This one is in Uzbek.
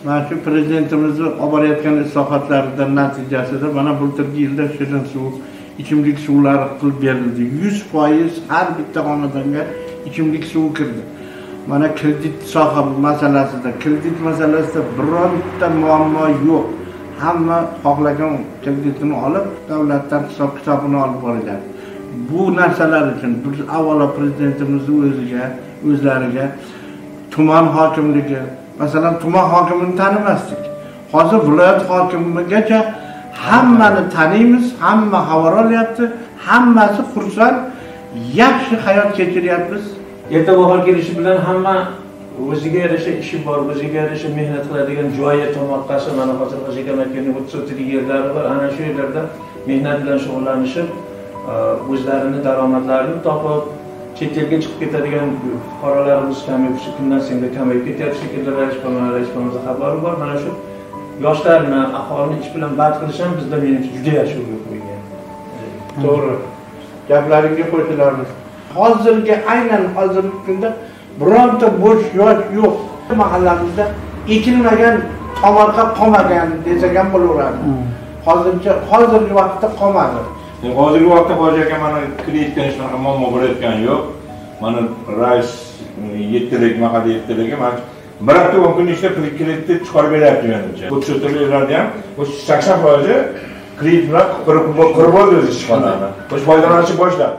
Mana shu prezidentimizni olib borayotgan islohotlaridan natijasida mana bultirgi yilda shirin suv, ichimlik suvlari qilib berildi. 100% har bitta xonadonga ichimlik suvi kirdi. Mana kredit masalasida bironta muammo yo'q. Hamma xohlagan kreditini olib, davlatdan hisob-kitobini olib boradi. Bu narsalar uchun biz avvalo prezidentimizni o'zlariga tuman hokimligi, masalan tuman hokimini tanimasdik. Hozir viloyat hokimigacha hammani taniymiz, hamma xabar olyapti, hammasi xursand, yaxshi hayot kechiryapmiz. Erta bahor kelishi bilan hamma o'ziga yarasha ishi bor, o'ziga yarasha mehnat qiladigan joyi tomorqasi, mana hozir G'ijak akaning 30 yerlari bor. Ana shu yerlarda mehnat bilan shug'ullanishib, o'zlarining daromadlarini topib, chet elga chiqib ketadigan fuqarolarimiz kundan sanga kamayib ketyapti shekilli raisimiz xabari bor. Mana shu yoshlarni, aholini ish bilan band qilish ham bizda menimcha juda yaxshi yo'l qo'ygan. To'g'ri. Gaplaringga qo'shilamiz. Aynan hozirgi kunda bironta bo'sh yosh yo'q. Mahallamizda ekilmagan tomorqa qolmagan desak ham bo'laveradi. Hozirgi vaqtda qolmadi. Hozirgi vaqtda Hoji aka mana kreditdan shunaqa muammo bo'layotgani yo'q. Mana rais 7lik, mahalla 7liga mana bir hafta 10 kun ishlab kreditni chiqarib beryapti menimcha. Bu cho'tirlarni ham 80% kredit bilan qurib o'z ishxonani. Foydalanishni boshladi.